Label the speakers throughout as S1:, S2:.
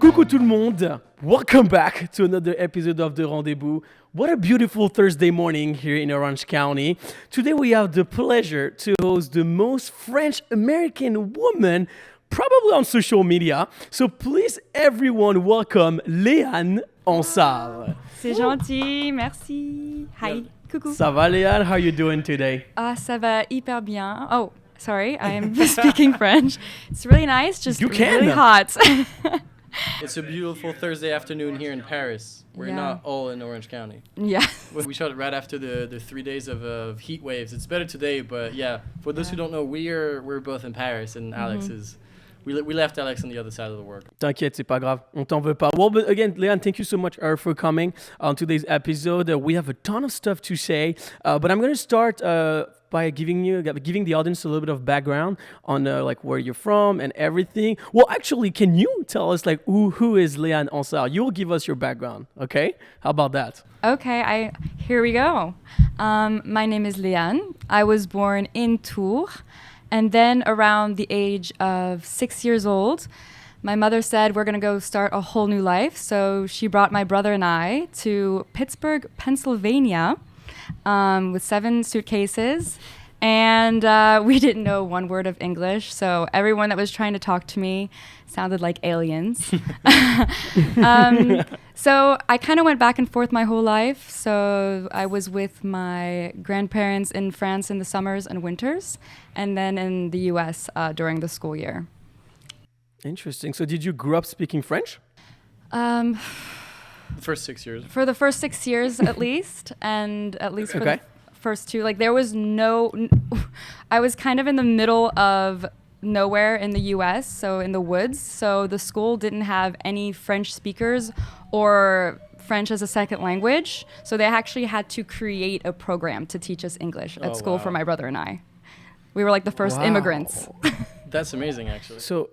S1: Coucou tout le monde. Welcome back to another episode of the Rendez-Vous. What a beautiful Thursday morning here in Orange County. Today we have the pleasure to host the most French-American woman probably on social media. So please everyone welcome Leanne Ansar.
S2: C'est gentil, merci. Hi, coucou.
S1: Ça va Leanne? How are you doing today?
S2: Ça va hyper bien. Oh, sorry, I am speaking French. It's really nice, just really hot.
S3: It's a beautiful Thursday afternoon here in Paris. We're not all in Orange County.
S2: Yeah.
S3: We shot it right after the 3 days of heat waves. It's better today, but yeah, for those who don't know, we're both in Paris, and Alex is. We left Alex on the other side of the world.
S1: T'inquiète, c'est pas grave. On t'en veut pas. Well, but again, Leanne, thank you so much for coming on today's episode. We have a ton of stuff to say, but I'm going to start by giving the audience a little bit of background on like where you're from and everything. Well, actually, can you tell us like who is Leanne Ansar? You'll give us your background, okay? How about that?
S2: Okay, here we go. My name is Leanne. I was born in Tours. And then around the age of 6 years old, my mother said, we're going to go start a whole new life. So she brought my brother and I to Pittsburgh, Pennsylvania, with 7 suitcases. And we didn't know one word of English. So everyone that was trying to talk to me sounded like aliens. So I kind of went back and forth my whole life. So I was with my grandparents in France in the summers and winters, and then in the US during the school year.
S1: Interesting. So did you grow up speaking French?
S3: The first 6 years.
S2: For the first 6 years at least, and at least for the first 2. Like there was I was kind of in the middle of nowhere in the US, so in the woods. So the school didn't have any French speakers or French as a second language. So they actually had to create a program to teach us English at school for my brother and I. We were like the first immigrants.
S3: That's amazing, actually.
S1: So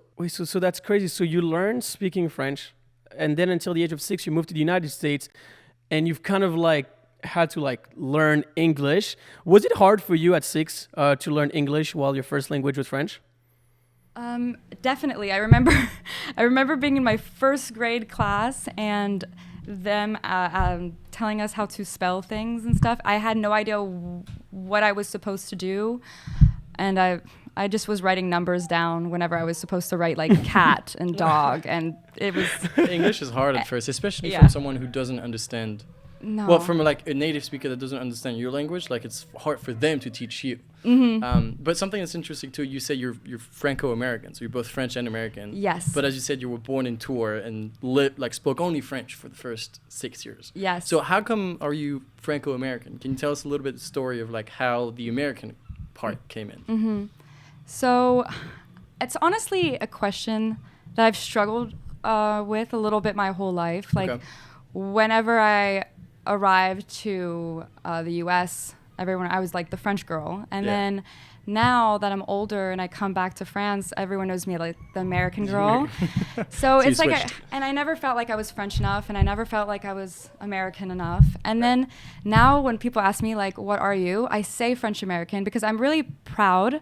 S1: that's crazy. So you learned speaking French, and then until the age of 6, you moved to the United States, and you've kind of like had to like learn English. Was it hard for you at 6 to learn English while your first language was French?
S2: Definitely. I remember being in my first grade class and them telling us how to spell things and stuff. I had no idea what I was supposed to do, and I just was writing numbers down whenever I was supposed to write like cat and dog, and it was...
S3: English is hard at first, especially from someone who doesn't understand.
S2: No.
S3: Well, from like a native speaker that doesn't understand your language, like it's hard for them to teach you. But something that's interesting too, you say you're Franco-American, so you're both French and American.
S2: Yes.
S3: But as you said, you were born in Tours and spoke only French for the first 6 years.
S2: Yes.
S3: So how come are you Franco-American? Can you tell us a little bit the story of like how the American part came in?
S2: So it's honestly a question that I've struggled with a little bit my whole life. Like whenever I arrived to the US, I was like the French girl, and then now that I'm older and I come back to France, everyone knows me like the American girl. So it's like and I never felt like I was French enough, and I never felt like I was American enough. And then now when people ask me like, what are you, I say French American because I'm really proud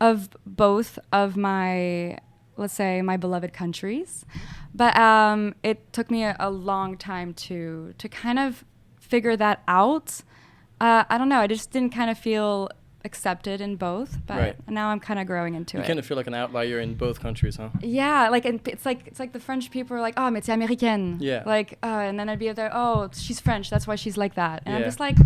S2: of both of my, let's say, my beloved countries. But it took me a long time to kind of figure that out. I don't know. I just didn't kind of feel accepted in both, but now I'm kind of growing into it.
S3: You kind of feel like an outlier in both countries, huh?
S2: Yeah, like and it's like the French people are like, oh, mais c'est américaine.
S3: Yeah.
S2: Like, and then I'd be there, oh, she's French, that's why she's like that. And I'm just like,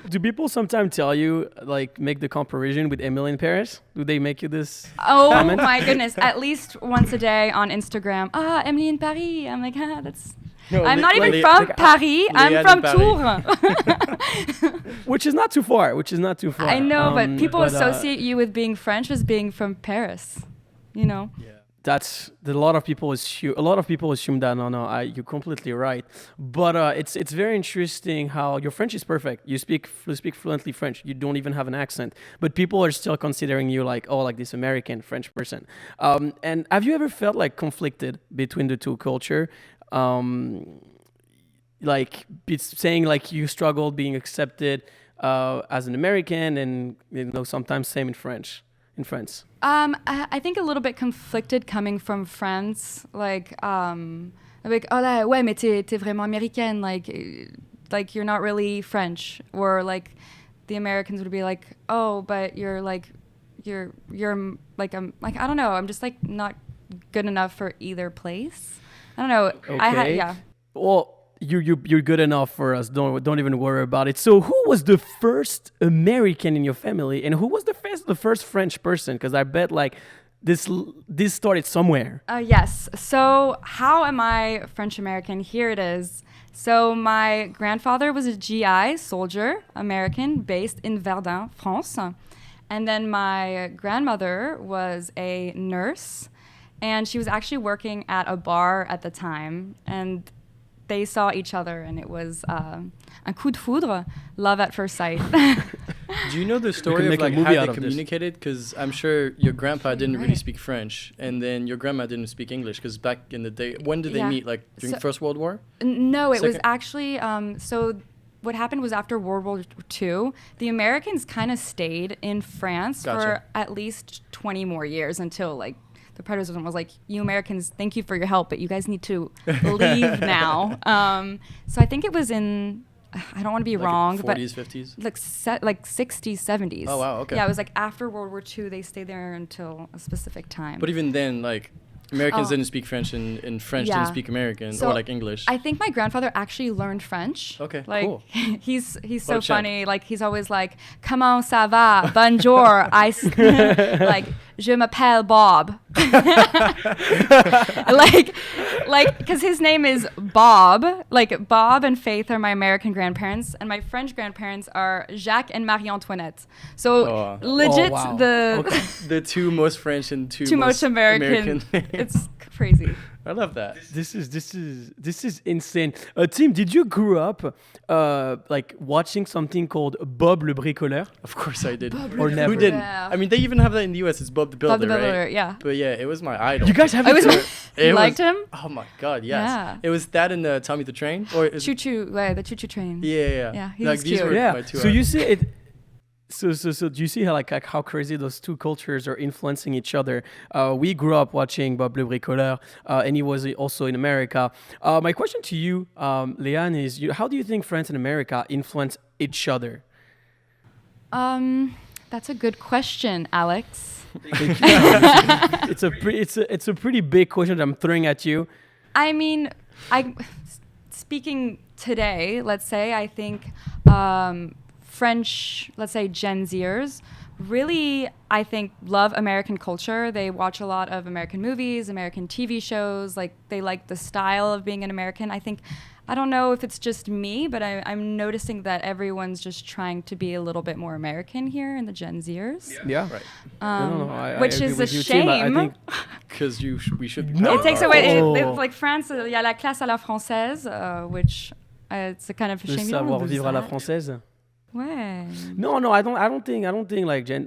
S1: Do people sometimes tell you, like, make the comparison with Emily in Paris? Do they make you this
S2: comment? My goodness, at least once a day on Instagram. Emily in Paris. I'm like, that's... No, I'm not even from Paris. I'm from Tours.
S1: Which is not too far.
S2: I know, but people associate you with being French as being from Paris. You know.
S1: Yeah. A lot of people assume that. No, you're completely right. But it's very interesting how your French is perfect. You speak fluently French. You don't even have an accent. But people are still considering you like this American French person. And have you ever felt like conflicted between the two culture? like it's saying like you struggled being accepted as an American, and sometimes same in French. In France.
S2: I think a little bit conflicted coming from France, like oh là, ouais, mais t'es vraiment américaine, like you're not really French, or like the Americans would be like, oh, but you're like like I don't know, I'm just like not good enough for either place. I don't know.
S1: Okay.
S2: Yeah.
S1: Well, you're good enough for us. Don't even worry about it. So, who was the first American in your family, and who was the first French person? Because I bet like this started somewhere.
S2: Yes. So, how am I French American? Here it is. So, my grandfather was a GI soldier, American, based in Verdun, France, and then my grandmother was a nurse, and she was actually working at a bar at the time, and they saw each other, and it was un coup de foudre, love at first sight.
S3: Do you know the story of like how they communicated? Because I'm sure your grandpa didn't really speak French, and then your grandma didn't speak English. Because back in the day, when did they meet? Like during First World War?
S2: No, it was actually so. What happened was after World War II, the Americans kind of stayed in France for at least 20 more years until like the president was like, you Americans, thank you for your help, but you guys need to leave now. So I think it was in, I don't want to be wrong,
S3: 40s,
S2: but
S3: 50s?
S2: like 60s, 70s.
S3: Oh, wow, okay.
S2: Yeah, it was like after World War II, they stayed there until a specific time.
S3: But even then, like, Americans didn't speak French, and French didn't speak American, or like English.
S2: I think my grandfather actually learned French.
S3: Okay,
S2: like,
S3: cool.
S2: He's so funny. Like, he's always like, comment ça va? Bonjour. Like, je m'appelle Bob. like, because his name is Bob. Like, Bob and Faith are my American grandparents, and my French grandparents are Jacques and Marie Antoinette. So legit,
S3: the two most French and two most American.
S2: It's crazy.
S3: I love that.
S1: This is insane. Tim, did you grow up like watching something called Bob le Bricoleur?
S3: Of course I did.
S1: Or never?
S3: Who didn't?
S2: Yeah.
S3: I mean, they even have that in the US. It's Bob the Builder,
S2: Bob the Builder,
S3: right?
S2: yeah.
S3: But yeah, it was my idol.
S1: You guys have
S2: You liked him?
S3: Oh my God, yes.
S2: Yeah.
S3: It was that and Tommy the Train, or
S2: Choo Choo, the Choo Choo Train.
S3: Yeah.
S2: Yeah, he
S3: like
S2: was
S3: these
S2: cute.
S3: were my two.
S1: So you see it. So do you see how like how crazy those two cultures are influencing each other? We grew up watching Bob le Bricoleur, and he was also in America. My question to you, Leanne, is how do you think France and America influence each other?
S2: That's a good question, Alex.
S1: It's a pretty big question that I'm throwing at you.
S2: I mean, speaking today, let's say, I think French, let's say Gen Zers, really, I think, love American culture. They watch a lot of American movies, American TV shows. Like, they like the style of being an American. I don't know if it's just me, but I'm noticing that everyone's just trying to be a little bit more American here in the Gen Zers.
S1: Yeah,
S3: right.
S2: Which is a shame.
S3: Because we should.
S2: It takes away. It's like France. Il y a la classe à la française, which it's a kind of a shame.
S1: Le savoir vivre à la française.
S2: Ouais.
S1: No, I don't think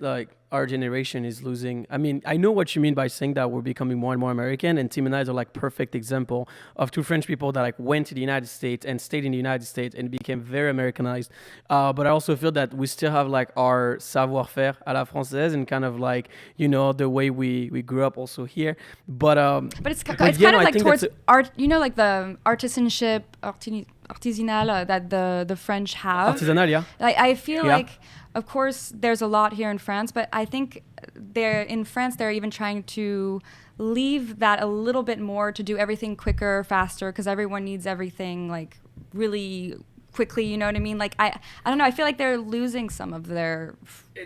S1: like our generation is losing. I mean, I know what you mean by saying that we're becoming more and more American, and Tim and I are like perfect example of two French people that like went to the United States and stayed in the United States and became very Americanized. But I also feel that we still have like our savoir-faire à la française and kind of like, the way we grew up also here. But
S2: it's kind of like towards art, like the artisanship, artisanal that the French have.
S1: Artisanal, yeah.
S2: I feel like, of course, there's a lot here in France, but I think they're even trying to leave that a little bit more to do everything quicker, faster, because everyone needs everything like really quickly. You know what I mean? Like I don't know. I feel like they're losing some of their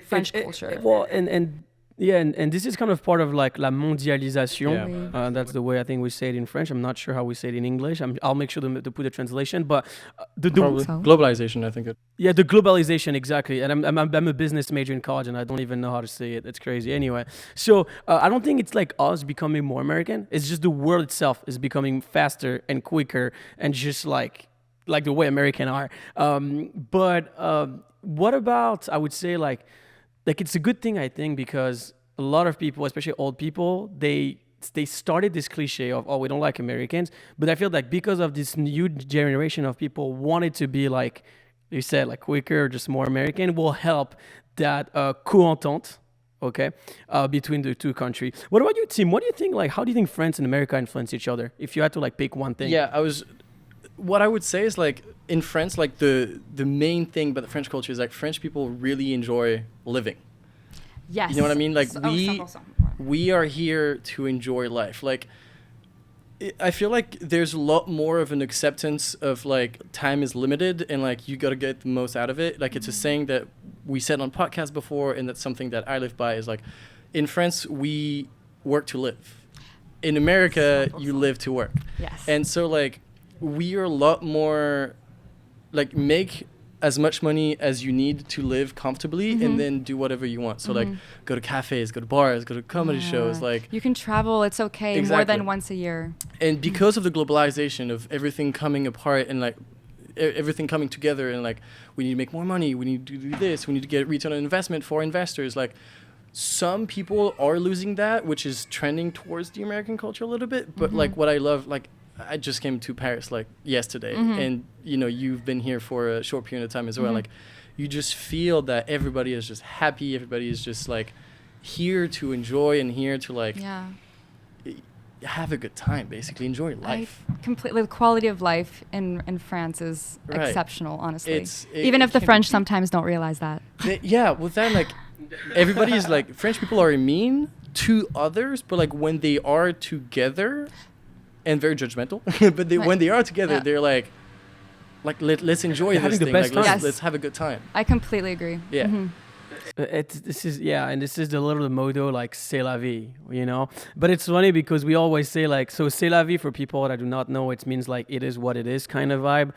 S2: French culture.
S1: Well, and this is kind of part of like la mondialisation.
S3: Yeah.
S1: That's the way I think we say it in French. I'm not sure how we say it in English. I'll make sure to put a translation. But
S3: globalization, I think.
S1: Yeah, the globalization, exactly. And I'm a business major in college, and I don't even know how to say it. It's crazy. Anyway, so I don't think it's like us becoming more American. It's just the world itself is becoming faster and quicker, and just like the way American are. But what about, I would say, like it's a good thing, I think, because a lot of people, especially old people, they they started this cliche of, oh, we don't like Americans. But I feel like because of this new generation of people wanted to be like you said, like quicker, just more American, will help that co-entente, okay, between the two countries. What about you, Tim? What do you think? Like, how do you think France and America influence each other? If you had to like pick one thing.
S3: Yeah, what I would say is like in France, like the main thing about the French culture is like French people really enjoy living.
S2: Yes.
S3: You know what I mean? Like we are here to enjoy life. Like I feel like there's a lot more of an acceptance of like time is limited and like you got to get the most out of it. Like it's a saying that we said on podcasts before, and that's something that I live by is like in France, we work to live. In America, you live to work.
S2: Yes.
S3: And so like we are a lot more like make as much money as you need to live comfortably and then do whatever you want. So like go to cafes, go to bars, go to comedy shows. Like
S2: you can travel, it's okay, more than once a year.
S3: And because of the globalization of everything coming apart and like everything coming together and like we need to make more money, we need to do this, we need to get return on investment for investors. Like some people are losing that, which is trending towards the American culture a little bit. But like what I love, like I just came to Paris like yesterday and you know you've been here for a short period of time as well. Like you just feel that everybody is just happy, everybody is just like here to enjoy and here to like have a good time, basically enjoy life.
S2: Completely, the quality of life in France is exceptional, honestly. Even if the French sometimes don't realize that.
S3: Well then like everybody is like French people are mean to others, but like when they are together and very judgmental, but when they are together, they're like let's enjoy this thing. Like, let's have a good time.
S2: I completely agree.
S3: Yeah.
S1: This is the little motto like c'est la vie, you know. But it's funny because we always say like, so c'est la vie for people that do not know, it means like it is what it is kind of vibe.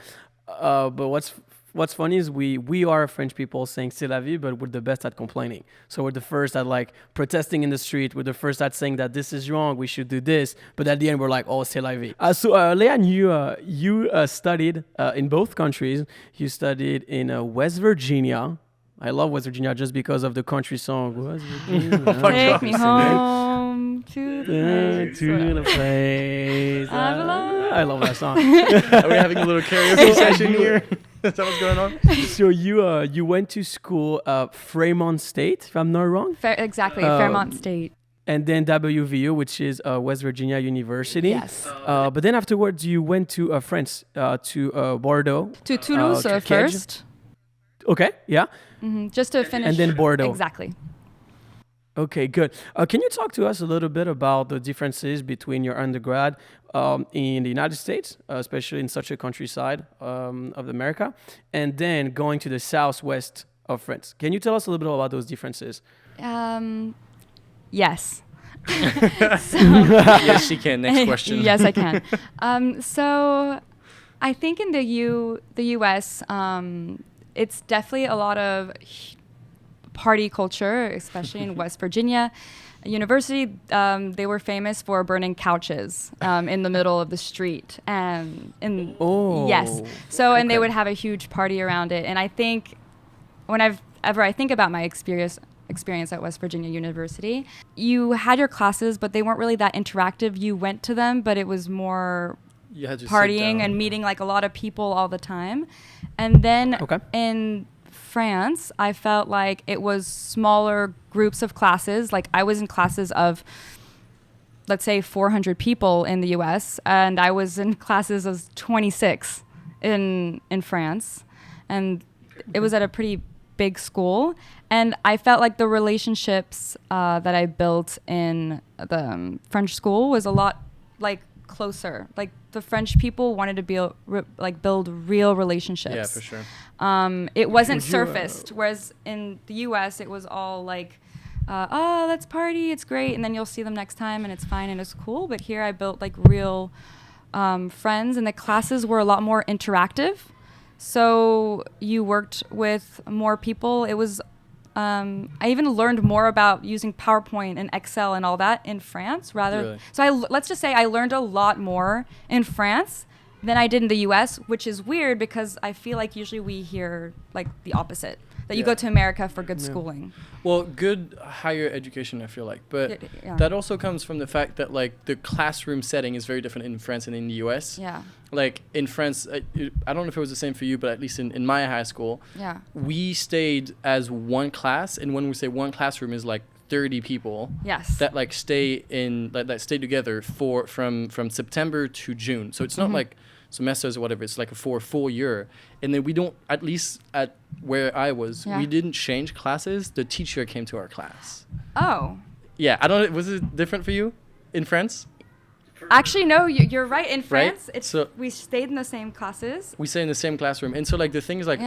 S1: But what's funny is we are French people saying c'est la vie, but we're the best at complaining. So we're the first at like protesting in the street. We're the first at saying that this is wrong, we should do this. But at the end, we're like, oh, c'est la vie. So Leanne, you studied in both countries. You studied in West Virginia. I love West Virginia just because of the country song. West Virginia.
S2: Take me home to the place.
S1: I love that song.
S3: Are we having a little karaoke session here? Is that what's going on?
S1: So you went to school Fremont State, if I'm not wrong?
S2: Exactly, Fairmont State.
S1: And then WVU, which is West Virginia University.
S2: Yes.
S1: But then afterwards, you went to France, to Bordeaux.
S2: To Toulouse first.
S1: Okay, yeah.
S2: Just to finish.
S1: And then Bordeaux.
S2: Exactly. Okay,
S1: good. Can you talk to us a little bit about the differences between your undergrad in the United States, especially in such a countryside of America, and then going to the southwest of France? Can you tell us a little bit about those differences?
S2: Yes.
S3: Yes, she can. Next question.
S2: Yes, I can. So I think in the U.S., it's definitely a lot of party culture, especially in West Virginia University. They were famous for burning couches in the middle of the street. And they would have a huge party around it. And I think whenever I think about my experience at West Virginia University, you had your classes, but they weren't really that interactive. You went to them, but it was more
S3: you had to
S2: partying and meeting like a lot of people all the time. And then in France, I felt like it was smaller groups of classes. Like I was in classes of, let's say, 400 people in the US, and I was in classes of 26 in France. And it was at a pretty big school. And I felt like the relationships that I built in the French school was a lot like closer. Like the French people wanted to build real relationships.
S3: Yeah, for sure.
S2: It wasn't surfaced, whereas in the U.S. it was all like, let's party, it's great, and then you'll see them next time, and it's fine and it's cool. But here I built like real friends, and the classes were a lot more interactive. So you worked with more people. It was I even learned more about using PowerPoint and Excel and all that in France. Really? So let's just say I learned a lot more in France than I did in the US, which is weird because I feel like usually we hear like the opposite, that you go to America for good schooling.
S3: Well, good higher education, I feel like. But that also comes from the fact that like the classroom setting is very different in France and in the US.
S2: Yeah.
S3: Like in France, I don't know if it was the same for you, but at least in my high school, we stayed as one class. And when we say one classroom is like 30 people that like stay in that stay together from September to June. So it's not like semesters or whatever, it's like for a full year. And then we don't, at least at where I was, we didn't change classes. The teacher came to our class.
S2: Oh.
S3: Yeah, I don't, was it different for you in France?
S2: Actually, no, you're right. In France,
S3: right? So
S2: we stayed in the same classes.
S3: We stayed in the same classroom. And so like the thing is like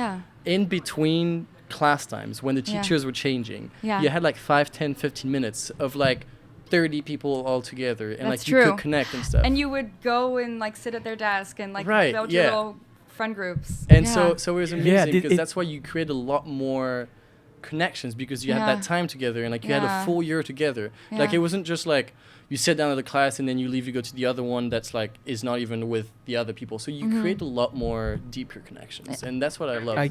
S3: in between class times when the teachers were changing, you had like 5, 10, 15 minutes of like 30 people all together, and
S2: That's
S3: like
S2: true.
S3: you could connect and stuff.
S2: And you would go and like sit at their desk and like build your little friend groups.
S3: And so it was amazing because that's why you create a lot more connections, because you had that time together, and like you had a full year together. Like it wasn't just like you sit down at the class and then you leave, you go to the other one that's like is not even with the other people. So you create a lot more deeper connections, and that's what I love.
S1: I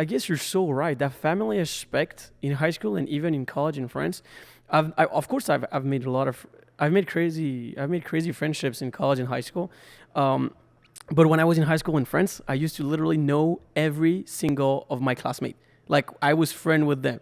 S1: guess you're so right. That family aspect in high school and even in college in France, I've made crazy friendships in college and high school. But when I was in high school in France, I used to literally know every single of my classmates. Like I was friend with them.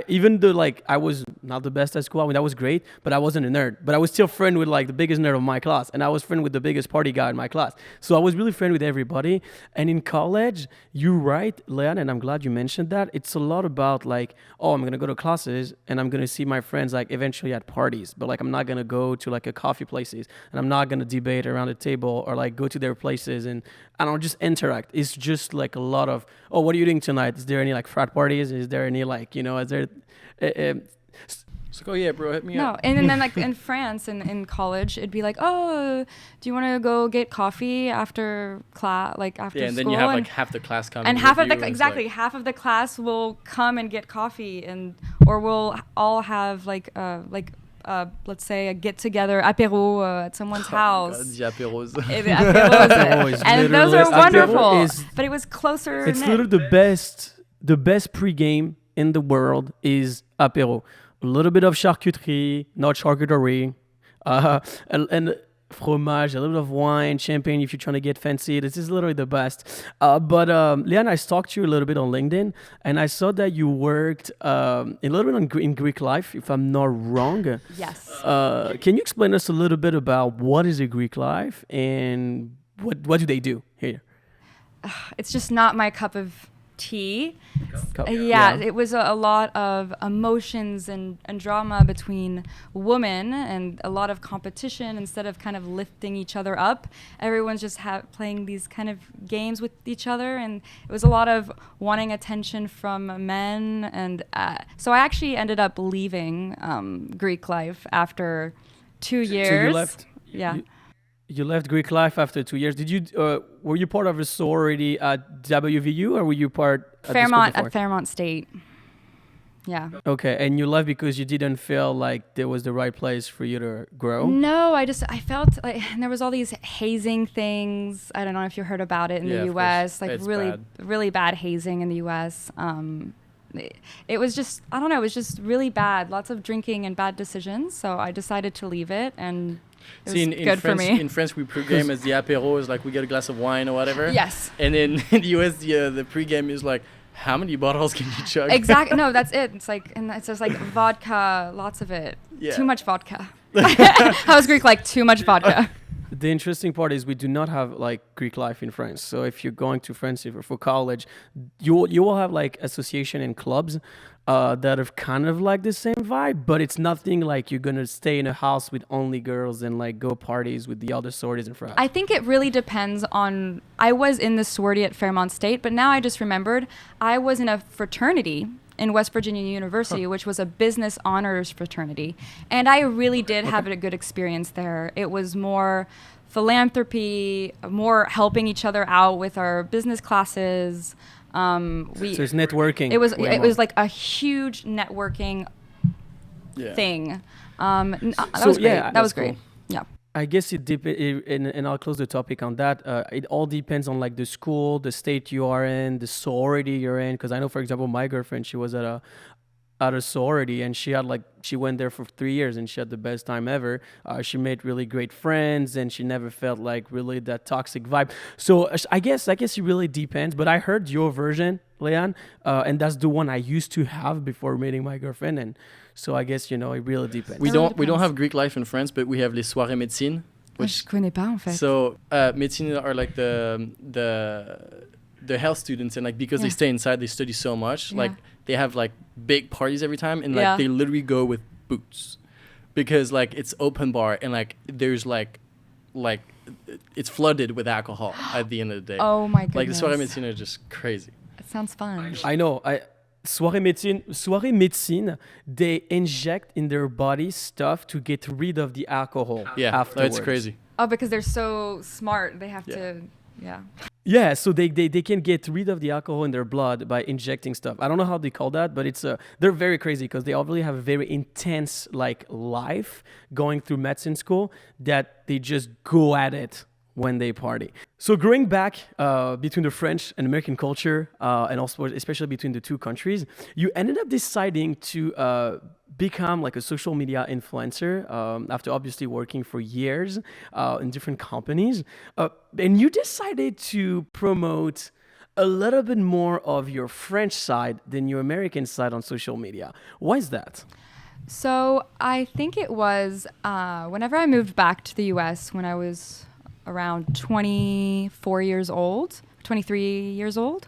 S1: Even though like I was not the best at school, I mean that was great, but I wasn't a nerd. But I was still friend with like the biggest nerd of my class, and I was friend with the biggest party guy in my class. So I was really friend with everybody. And in college, you're right, Leanne, and I'm glad you mentioned that. It's a lot about like, oh, I'm gonna go to classes and I'm gonna see my friends like eventually at parties, but like I'm not gonna go to like a coffee places, and I'm not gonna debate around a table or like go to their places and I don't know, just interact. It's just like a lot of, oh, what are you doing tonight? Is there any like frat parties? Is there any like, is there...
S3: It's like, oh yeah, bro, hit me up.
S2: No, and then like in France and in college, it'd be like, oh, do you want to go get coffee after class, like after school?
S3: Yeah, and then you have like half the class coming.
S2: And half of the half of the class will come and get coffee, or we'll all have let's say a get together apéro at someone's house.
S3: God, apéros.
S2: And those are wonderful. But it was closer.
S1: It's literally the best pregame in the world is apéro. A little bit of charcuterie, not charcuterie, and fromage, a little bit of wine, champagne if you're trying to get fancy. This is literally the best. But Leanne, I stalked you a little bit on LinkedIn, and I saw that you worked a little bit in Greek life, if I'm not wrong.
S2: Yes.
S1: Can you explain us a little bit about what is a Greek life and what do they do here?
S2: It's just not my cup of tea. It was a lot of emotions and drama between women, and a lot of competition instead of kind of lifting each other up. Everyone's just playing these kind of games with each other, and it was a lot of wanting attention from men. And so I actually ended up leaving Greek life after 2 years.
S1: So you left?
S2: Yeah.
S1: You left Greek life after 2 years. Did you? Were you part of a sorority at WVU, or were you part at
S2: Fairmont State? Yeah.
S1: Okay, and you left because you didn't feel like there was the right place for you to grow?
S2: No, I felt like there was all these hazing things. I don't know if you heard about it in the U.S. Like
S3: it's
S2: really bad hazing in the U.S. It was just, I don't know, it was just really bad. Lots of drinking and bad decisions. So I decided to leave it, and it was good for me.
S3: In France, we pregame as the apéro is like we get a glass of wine or whatever.
S2: Yes.
S3: And in the US, the pregame is like, how many bottles can you chug?
S2: Exactly. No, that's it. It's like, and it's just like vodka, lots of it.
S3: Yeah.
S2: Too much vodka. How is Greek like too much vodka?
S1: The interesting part is we do not have like Greek life in France. So if you're going to France for college, you will have like association and clubs that are kind of like the same vibe, but it's nothing like you're gonna stay in a house with only girls and like go parties with the other sororities in France.
S2: I think it really depends on. I was in the sorority at Fairmont State, but now I just remembered I was in a fraternity in West Virginia University, which was a business honors fraternity. And I really did have a good experience there. It was more philanthropy, more helping each other out with our business classes.
S1: So it's networking.
S2: It was like a huge networking thing. That was great. That was great.
S3: Cool.
S2: Yeah.
S1: I guess and I'll close the topic on that. It all depends on like the school, the state you are in, the sorority you're in. Because I know, for example, my girlfriend, she was at a sorority, and she went there for 3 years, and she had the best time ever. She made really great friends, and she never felt like really that toxic vibe. So I guess it really depends. But I heard your version, Leanne, and that's the one I used to have before meeting my girlfriend. And so I guess it really depends.
S3: We don't have Greek life in France, but we have les soirées médecine.
S2: Je connais pas en fait.
S3: So médecine are like the health students, and like because they stay inside, they study so much. Like they have like big parties every time, and like they literally go with boots because like it's open bar, and like there's like it's flooded with alcohol at the end of the day.
S2: Oh my goodness.
S3: Like the soirées médecine are just crazy.
S2: It sounds fun.
S1: I know. Soirée médecine, they inject in their body stuff to get rid of the alcohol.
S3: Yeah,
S1: afterwards.
S3: that's crazy.
S2: Oh, because they're so smart, they have to. Yeah.
S1: Yeah, so they can get rid of the alcohol in their blood by injecting stuff. I don't know how they call that, but they're very crazy because they obviously have a very intense like life going through medicine school that they just go at it when they party. So growing back between the French and American culture, and also especially between the two countries, you ended up deciding to become like a social media influencer after obviously working for years in different companies. And you decided to promote a little bit more of your French side than your American side on social media. Why is that?
S2: So I think it was whenever I moved back to the US when I was around 24 years old, 23 years old.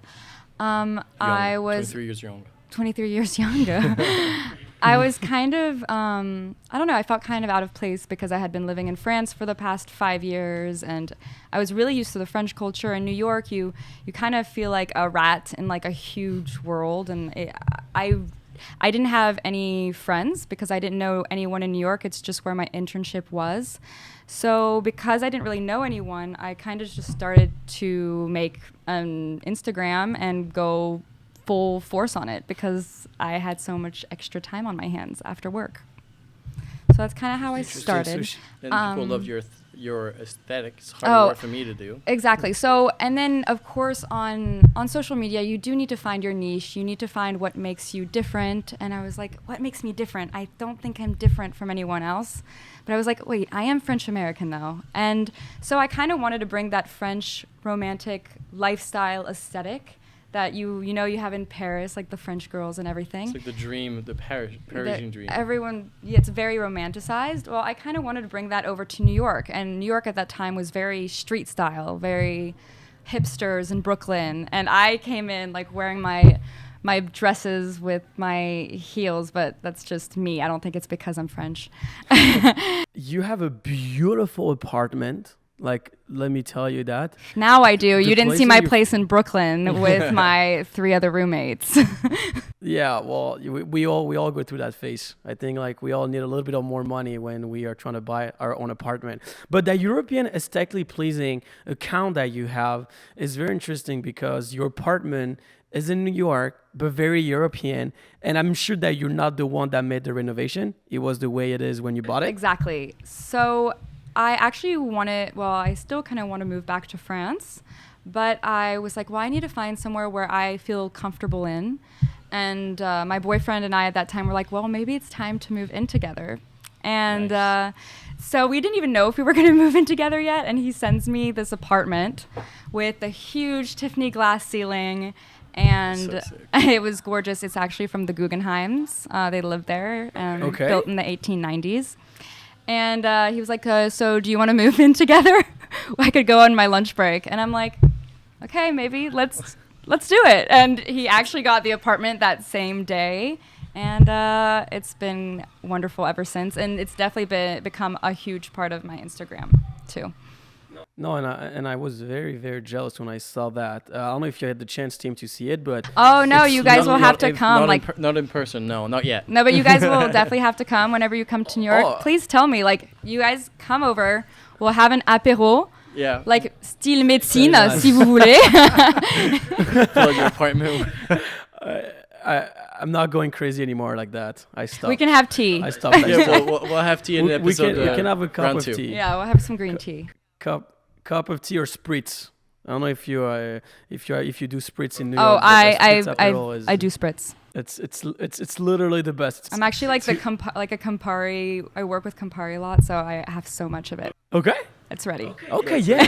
S2: I was
S3: 23 years young.
S2: 23 years younger. I was kind of, I don't know, I felt kind of out of place because I had been living in France for the past 5 years, and I was really used to the French culture. In New York, you kind of feel like a rat in like a huge world, and I didn't have any friends because I didn't know anyone in New York. It's just where my internship was. So because I didn't really know anyone, I kind of just started to make an Instagram and go full force on it because I had so much extra time on my hands after work. So that's kind of how I started.
S3: And people loved your aesthetic. It's hard work for me to do.
S2: Exactly. So, and then of course on social media, you do need to find your niche. You need to find what makes you different. And I was like, what makes me different? I don't think I'm different from anyone else. But I was like, wait, I am French-American though. And so I kind of wanted to bring that French romantic lifestyle aesthetic that you have in Paris, like the French girls and everything.
S3: It's like the dream, the Parisian dream.
S2: Everyone, it's very romanticized. Well, I kind of wanted to bring that over to New York. And New York at that time was very street style, very hipsters in Brooklyn. And I came in like wearing my dresses with my heels, but that's just me. I don't think it's because I'm French.
S1: You have a beautiful apartment. Like, let me tell you that.
S2: Now I do. You didn't see my place in Brooklyn with my 3 other roommates.
S1: Yeah, well, we all go through that phase. I think like we all need a little bit of more money when we are trying to buy our own apartment. But that European aesthetically pleasing account that you have is very interesting because your apartment is in New York, but very European. And I'm sure that you're not the one that made the renovation. It was the way it is when you bought it.
S2: Exactly. So I actually I still kind of want to move back to France, but I was like, well, I need to find somewhere where I feel comfortable in. And my boyfriend and I at that time were like, well, maybe it's time to move in together. And nice. So we didn't even know if we were going to move in together yet. And he sends me this apartment with a huge Tiffany glass ceiling. And so it was gorgeous. It's actually from the Guggenheims. They lived there, built in the 1890s. And he was like, so do you want to move in together? I could go on my lunch break. And I'm like, okay, maybe let's do it. And he actually got the apartment that same day. And it's been wonderful ever since. And it's definitely become a huge part of my Instagram too.
S1: No, and I was very, very jealous when I saw that. I don't know if you had the chance, team, to see it, but
S2: oh no, you guys will have to come.
S3: Not in person, no, not yet.
S2: No, but you guys will definitely have to come whenever you come to New York. Oh. Please tell me, like, you guys come over. We'll have an apéro.
S3: Yeah.
S2: Like style médecine, si vous voulez.
S3: Plug your apartment.
S1: I'm not going crazy anymore like that. I stopped.
S2: We can have tea.
S1: I stopped.
S3: Yeah, we'll have tea in the episode.
S1: We can have a cup
S3: round
S1: of
S3: two.
S1: tea.
S2: Yeah, we'll have some green tea.
S1: Cup of tea or spritz. I don't know if you do spritz in New
S2: Oh,
S1: York.
S2: I do spritz.
S1: It's literally the best.
S2: I'm actually like a Campari. I work with Campari a lot, so I have so much of it.
S1: Okay.
S2: It's ready.
S1: Okay, yeah.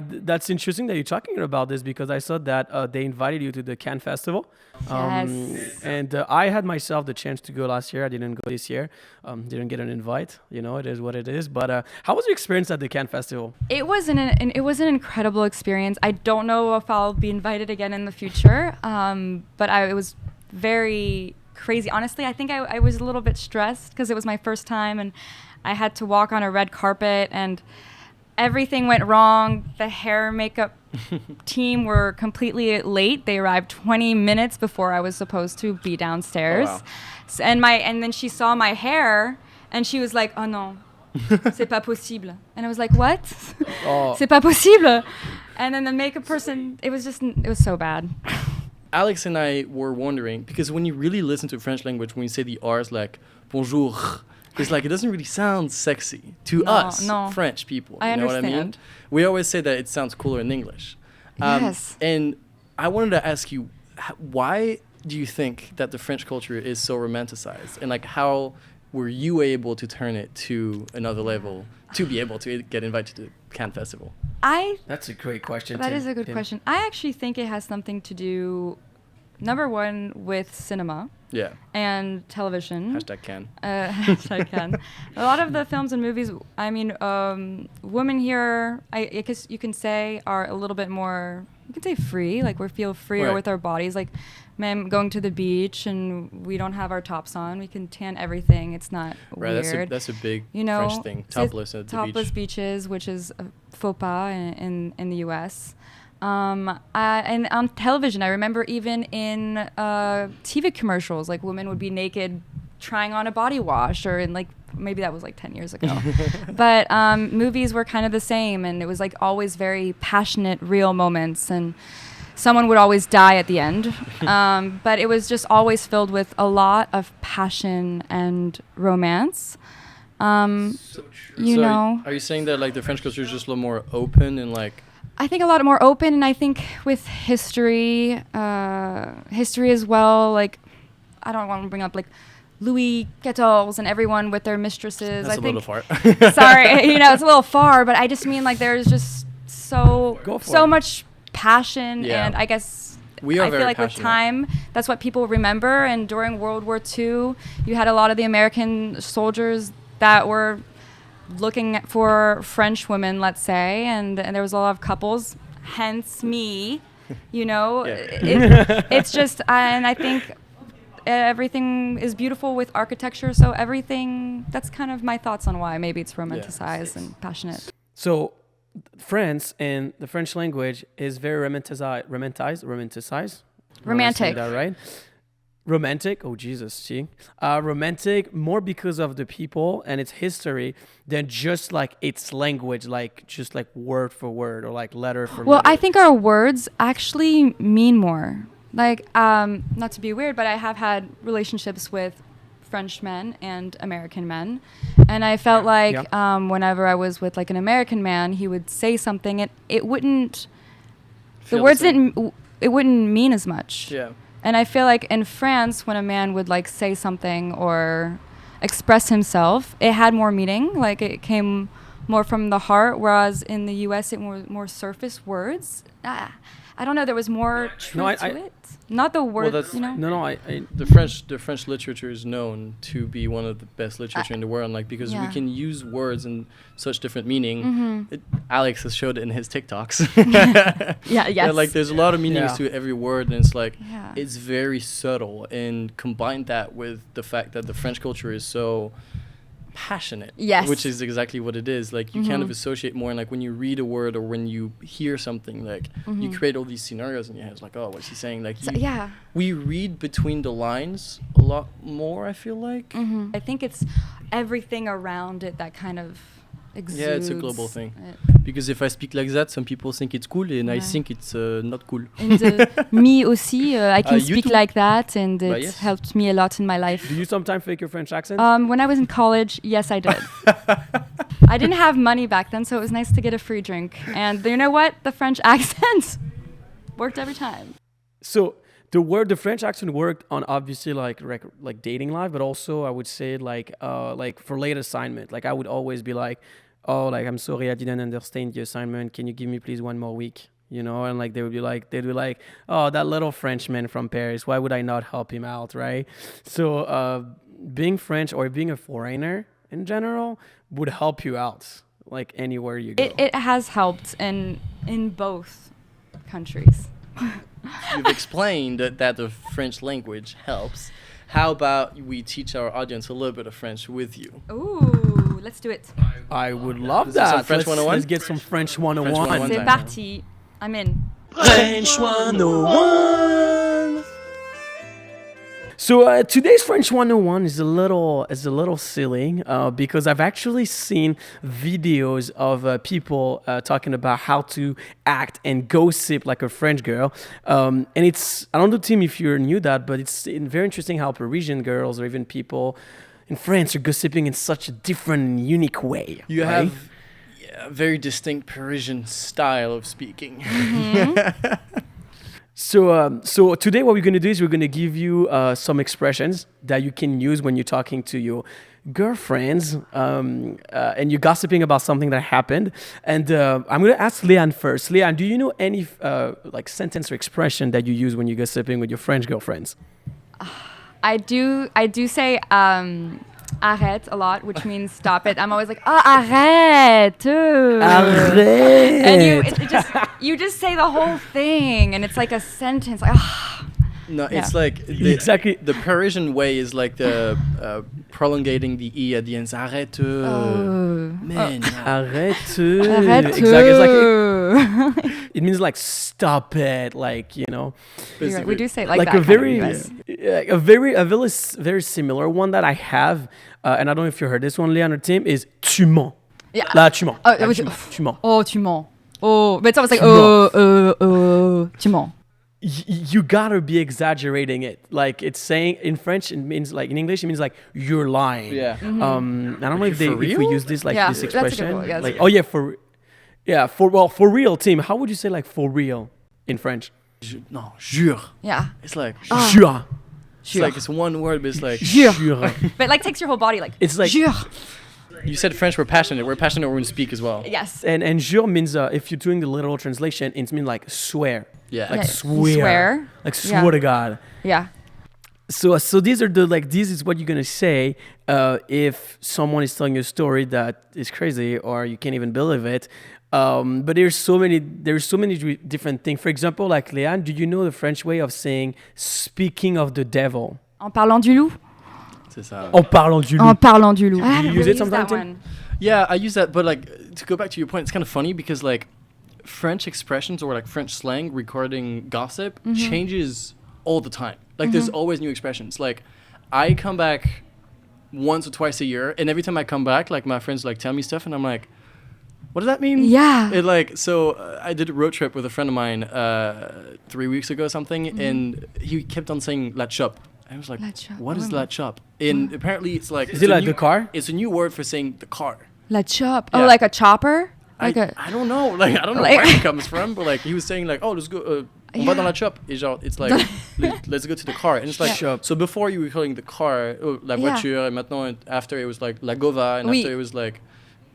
S1: That's interesting that you're talking about this because I saw that they invited you to the Cannes Festival.
S2: Yes.
S1: And I had myself the chance to go last year. I didn't go this year. Didn't get an invite. You know, it is what it is. But how was your experience at the Cannes Festival?
S2: It was an incredible experience. I don't know if I'll be invited again in the future. But it was very crazy. Honestly, I think I was a little bit stressed because it was my first time and I had to walk on a red carpet and everything went wrong. The hair and makeup team were completely late. They arrived 20 minutes before I was supposed to be downstairs.
S3: Oh, wow.
S2: So, and then she saw my hair and she was like, "Oh non, c'est pas possible." And I was like, "What?
S1: Oh.
S2: C'est pas possible." And then the makeup person, it was so bad.
S3: Alex and I were wondering, because when you really listen to French language, when you say the R's like bonjour, it's like it doesn't really sound sexy to us, French people.
S2: I
S3: know
S2: understand.
S3: what I mean? We always say that it sounds cooler in English.
S2: Yes.
S3: And I wanted to ask you, why do you think that the French culture is so romanticized? And like, how were you able to turn it to another level to be able to get invited to the Cannes Festival?
S1: That's a great question.
S2: That is a good question. I actually think it has something to do, number one, with cinema.
S3: Yeah.
S2: And television.
S3: #Cannes.
S2: Hashtag Cannes. A lot of the films and movies, I mean, women here, I guess you can say, are a little bit more, you can say free, like we feel freer
S3: Right.
S2: with our bodies. Like, men going to the beach and we don't have our tops on. We can tan everything. It's not weird.
S3: That's a big
S2: you know,
S3: French thing. Topless at the
S2: topless
S3: beach.
S2: beaches, which is a faux pas in the U.S. And on television, I remember even in TV commercials, like women would be naked trying on a body wash, or in like, maybe that was like 10 years ago. But movies were kind of the same, and it was like always very passionate, real moments, and someone would always die at the end. But it was just always filled with a lot of passion and romance.
S1: So true.
S2: You know,
S3: are you saying that like the French culture is just a little more open and like?
S2: I think a lot more open, and I think with history as well. Like, I don't want to bring up like Louis XIV and everyone with their mistresses.
S3: That's
S2: I
S3: a
S2: think,
S3: little far.
S2: Sorry, you know, it's a little far, but I just mean like there's just so much passion,
S3: Yeah.
S2: and I guess
S3: We are
S2: I
S3: very
S2: feel like
S3: passionate.
S2: with time, that's what people remember. And during World War II, you had a lot of the American soldiers that were looking for French women, let's say, and there was a lot of couples, hence me, you know. It's just, and I think everything is beautiful with architecture, so everything, that's kind of my thoughts on why maybe it's romanticized and passionate.
S1: So France and the French language is very romanticized.
S2: Romantic.
S1: That right? Romantic. Oh Jesus, see, romantic more because of the people and its history than just like its language, like just like word for word or like letter for letter.
S2: Well, I think our words actually mean more. Like, not to be weird, but I have had relationships with French men and American men, and I felt like whenever I was with like an American man, he would say something, and it wouldn't, the words didn't, it wouldn't mean as much.
S3: Yeah.
S2: And I feel like in France, when a man would like say something or express himself, it had more meaning. Like it came more from the heart, whereas in the U.S. it was more surface words. I don't know. There was more truth to it. Not the words,
S3: that's-
S2: you know.
S1: No,
S3: The French literature is known to be one of the best literature in the world, like because we can use words in such different meaning. Alex has showed it in his TikToks.
S2: Yes.
S3: Yeah, like there's a lot of meanings to every word, and it's like
S2: Yeah.
S3: it's very subtle. And combine that with the fact that the French culture is so passionate,
S2: Yes.
S3: which is exactly what it is. Like you kind of associate more, and like when you read a word or when you hear something, like you create all these scenarios in your head. It's like, oh, what's he saying? Like, we read between the lines a lot more, I feel like.
S2: I think it's everything around it that kind of exudes.
S3: Yeah, it's a global thing. Because if I speak like that, some people think it's cool, and I think it's not cool.
S2: And me aussi, I can
S3: you
S2: speak
S3: too.
S2: like that, and it
S3: yes.
S2: helped me a lot in my life.
S1: Do you sometimes fake your French accent?
S2: When I was in college, yes, I did. I didn't have money back then, so it was nice to get a free drink. And you know what? The French accent worked every time.
S1: So the French accent worked on obviously like dating life, but also I would say like for late assignment. Like I would always be like, oh, like I'm sorry I didn't understand the assignment. Can you give me please one more week? You know, and like they'd be like, oh, that little Frenchman from Paris. Why would I not help him out, right? So being French or being a foreigner in general would help you out like anywhere you go.
S2: It has helped in both countries.
S3: You've explained that the French language helps. How about we teach our audience a little bit of French with you?
S2: Ooh, let's do it.
S1: I would love
S3: Is this some
S1: that.
S3: French 101?
S1: Let's get some French 101.
S3: French 101.
S2: C'est parti. I'm in.
S1: French 101. So today's French 101 is a little silly because I've actually seen videos of people talking about how to act and gossip like a French girl. And it's, I don't know, Tim, if you knew that, but it's very interesting how Parisian girls or even people in France are gossiping in such a different and unique way.
S3: You
S1: right?
S3: have a very distinct Parisian style of speaking.
S2: Mm-hmm.
S1: So today what we're going to do is we're going to give you some expressions that you can use when you're talking to your girlfriends and you're gossiping about something that happened. And I'm going to ask Leanne first. Leanne, do you know any like sentence or expression that you use when you're gossiping with your French girlfriends?
S2: I do say arrête a lot, which means stop it. I'm always like, oh, arrête.
S1: Arrête.
S2: And you just say the whole thing, and it's like a sentence. Like,
S3: No,
S2: Yeah.
S3: it's like
S1: Exactly.
S3: the Parisian way is like the prolongating the E at the end. Arrête. Man.
S1: Arrête.
S2: Arrête.
S1: Exactly. It's like it means like stop it, like, you know.
S2: You're right, we do say it like
S1: Like
S2: that.
S1: a very,
S2: kind of
S1: very similar one that I have, and I don't know if you heard this one, Leanne or Tim, is tu mens.
S2: Yeah.
S1: Là, tu mens.
S2: Oh,
S1: Là,
S2: it was-
S1: tu mens.
S2: Oh, tu mens. Oh, but it's always like,
S1: Tu
S2: tu mens.
S1: You gotta be exaggerating it. Like it's saying in French, it means like in English, it means like you're lying.
S3: Yeah.
S2: Mm-hmm.
S1: I don't know if
S3: for
S1: we
S3: real?
S1: use this like
S2: Yeah,
S1: this
S2: that's a good
S1: expression.
S2: one, yeah, that's
S1: Like,
S2: a good
S1: oh yeah, for real, Tim. How would you say like for real in French?
S3: No, jure.
S2: Yeah.
S3: It's like
S1: Jure.
S3: it's like it's one word, but it's like
S1: Jure.
S2: But it like takes your whole body like,
S1: It's like-
S2: jure.
S3: you said French. We're passionate. We're passionate when we speak as well.
S2: Yes.
S1: And jure means if you're doing the literal translation, it means like swear.
S3: Yeah.
S1: Like
S2: Yeah,
S1: swear.
S2: swear.
S1: Like
S2: Yeah.
S1: swear to God.
S2: Yeah.
S1: So these are this is what you're gonna say if someone is telling you a story that is crazy or you can't even believe it. But there's so many different things. For example, like Leanne, do you know the French way of saying "speaking of the devil"?
S2: En parlant du loup.
S3: C'est ça.
S1: En parlant du loup.
S2: En parlant du loup. I
S1: you
S2: haven't
S1: use
S2: really
S1: it sometimes,
S2: that
S1: Tim?
S2: one.
S3: Yeah, I use that, but like to go back to your point, it's kind of funny because like French expressions or like French slang regarding gossip changes all the time. Like there's always new expressions. Like I come back once or twice a year, and every time I come back, like my friends like tell me stuff, and I'm like, what does that mean?
S2: Yeah.
S3: It like so I did a road trip with a friend of mine 3 weeks ago or something, and he kept on saying la chop. I was like,
S2: La chop,
S3: what is
S2: oh.
S3: la chop? And apparently it's like
S1: Is it like the car?
S3: It's a new word for saying the car.
S2: La chop.
S3: Yeah.
S2: Oh, like a chopper? Like
S3: I don't know. Like I don't know
S2: Like-
S3: where it comes from, but like he was saying like, oh, let's go. On va dans la chop. Et genre, it's like let's go to the car. And it's like
S1: Chop.
S3: so before you were calling the car la
S2: Yeah.
S3: voiture, and maintenant after it was like la gova, and
S2: Oui.
S3: after it was like.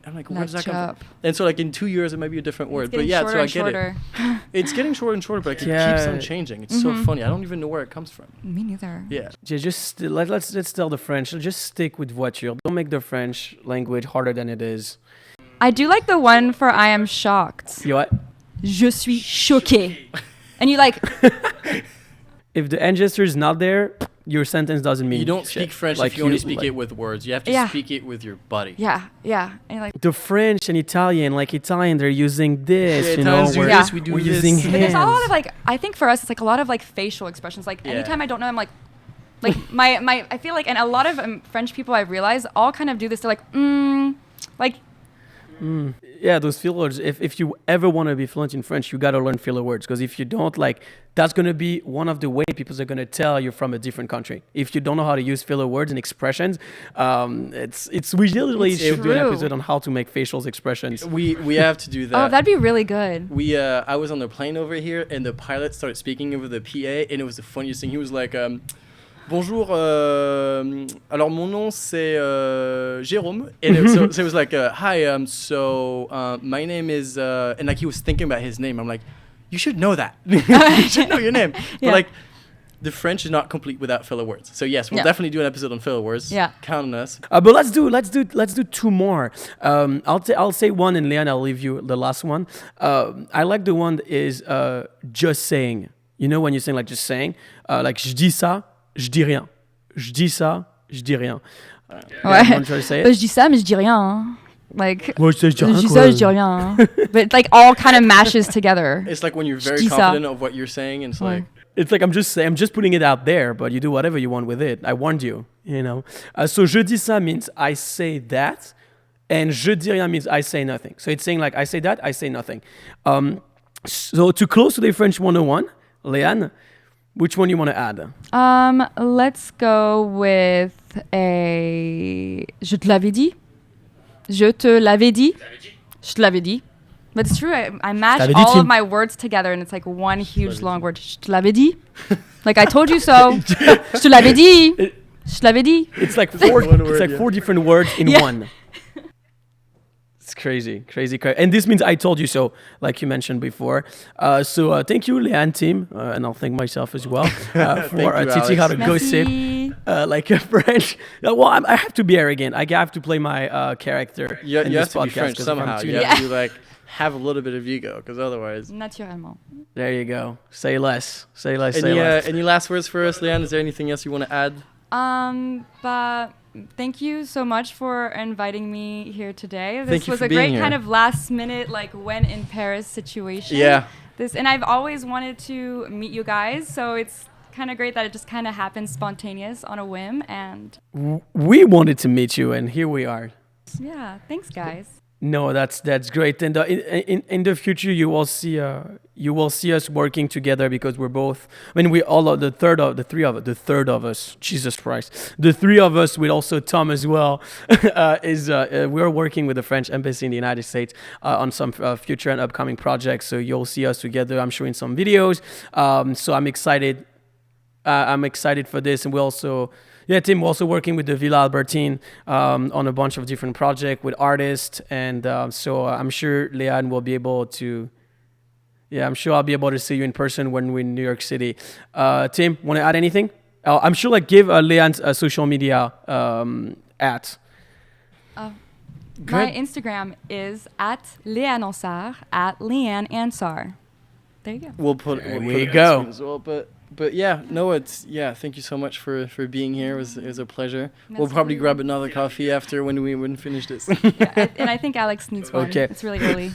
S3: I'm like,
S2: La
S3: where does that come
S2: chop.
S3: from? And so like in 2 years it might be a different word,
S2: It's
S3: but
S2: getting
S3: yeah,
S2: shorter
S3: so I
S2: and
S3: get
S2: shorter.
S3: it. It's getting shorter and shorter, but like, it
S1: Yeah.
S3: keeps on changing. It's so funny. I don't even know where it comes from.
S2: Me neither.
S3: Yeah.
S1: Just let's tell the French. Just stick with voiture. Don't make the French language harder than it is.
S2: I do like the one for I am shocked.
S1: You know what?
S2: Je suis choqué. And you like,
S1: If the end gesture is not there, your sentence doesn't mean
S3: You don't
S1: shit.
S3: speak French
S1: Like
S3: if you only
S1: you-
S3: speak
S1: like-
S3: it with words. You have to
S2: Yeah.
S3: speak it with your body.
S2: yeah. And you're like,
S1: The French and Italian, like Italian, they're using this,
S3: Yeah,
S1: you know,
S3: Italians do
S1: we're,
S2: Yeah.
S3: this, we do
S1: we're
S3: this.
S1: using
S2: but there's a lot
S1: hands.
S2: of like, I think for us, it's like a lot of like facial expressions. Like
S3: Yeah.
S2: anytime I don't know, I'm like my, I feel like, and a lot of French people I've realized all kind of do this. They're like,
S1: Yeah, those filler words. If you ever want to be fluent in French, you got to learn filler words. Because if you don't, like, that's going to be one of the way people are going to tell you're from a different country. If you don't know how to use filler words and expressions, we literally should do an episode on how to make facial expressions.
S3: We have to do that.
S2: Oh, that'd be really good.
S3: I was on the plane over here, and the pilot started speaking over the PA, and it was the funniest thing. He was like, bonjour, alors mon nom c'est Jérôme. And so it was like, hi, my name is, and like he was thinking about his name. I'm like, you should know that. You should know your name. But like, the French is not complete without filler words. So yes, we'll definitely do an episode on filler words.
S2: Yeah.
S3: Count on us.
S1: But let's do two more. I'll say one, and Leanne, I'll leave you the last one. I like the one that is just saying. You know when you're saying like just saying, like je dis ça, je dis rien. Je dis ça, je dis rien.
S2: Ouais.
S1: You want to try to say it?
S2: Je dis ça, mais je dis rien. Hein. Like,
S1: Moi, je dis
S2: je dis ça, je dis rien. But it, like all kind of mashes together.
S3: It's like when you're very
S2: Je dis ça.
S3: confident of what you're saying, and it's like.
S1: It's like I'm just putting it out there, but you do whatever you want with it. I warned you, you know. So je dis ça means I say that, and je dis rien means I say nothing. So it's saying like I say that, I say nothing. So to close to the French 101, Leanne, which one you want to add?
S2: Let's go with a je te l'avais dit. Je te l'avais dit. Je te l'avais dit. But it's true, I mash all of my words together and it's like one huge long word. Je te l'avais dit. Like I told you so. Je te l'avais dit. Je te l'avais dit.
S1: It's like four different words in one. It's crazy. And this means I told you so, like you mentioned before. So thank you, Leanne team, and I'll thank myself as well for teaching how to gossip like a French. Well, I have to be arrogant. I have to play my character.
S3: You
S1: in
S3: have
S1: this
S3: to be
S1: podcast
S3: French somehow. You have to like have a little bit of ego, because otherwise.
S2: Naturellement.
S1: There you go. Say less.
S3: Any last words for us, Leanne? Is there anything else you want to add?
S2: But thank you so much for inviting me here today. This
S3: Thank you
S2: was
S3: for
S2: a
S3: being
S2: great
S3: here.
S2: kind of last minute, like when in Paris situation.
S3: Yeah.
S2: And I've always wanted to meet you guys, so it's kind of great that it just kind of happened spontaneous on a whim. And
S1: we wanted to meet you, and here we are.
S2: yeah, thanks guys.
S1: No, that's great. And in the future, you will see us working together, because we're both. I mean, we all are the third of us. Jesus Christ, the three of us with also Tom as well. We're working with the French Embassy in the United States on some future and upcoming projects. So you'll see us together. I'm showing some videos. So I'm excited. I'm excited for this, and we also. Yeah, Tim, we're also working with the Villa Albertine on a bunch of different projects with artists, and so I'm sure Leanne will be able to. Yeah, I'm sure I'll be able to see you in person when we're in New York City. Tim, want to add anything? I'm sure, like, give Leanne's social media at.
S2: My Instagram is at Leanne Ansar, at Leanne Ansar. There you go.
S3: We'll put it
S1: go.
S3: as well, but yeah, no, thank you so much for being here. It was a pleasure. We'll probably grab another coffee after when we finish this.
S2: Yeah, and I think Alex needs one.
S1: Okay.
S2: It's really early.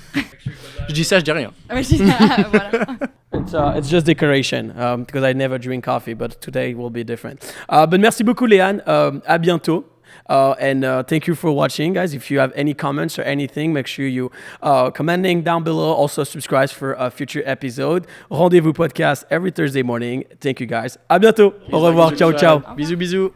S3: Je dis ça, je dis rien.
S2: Voilà.
S1: It's just decoration, because I never drink coffee, but today will be different. But merci beaucoup, Leanne. À bientôt. And thank you for watching, guys. If you have any comments or anything, make sure you commenting down below. Also subscribe for a future episode. Rendez-Vous podcast every Thursday morning. Thank you, guys. À bientôt. Au revoir. Ciao, ciao.
S3: Bisous, bisous.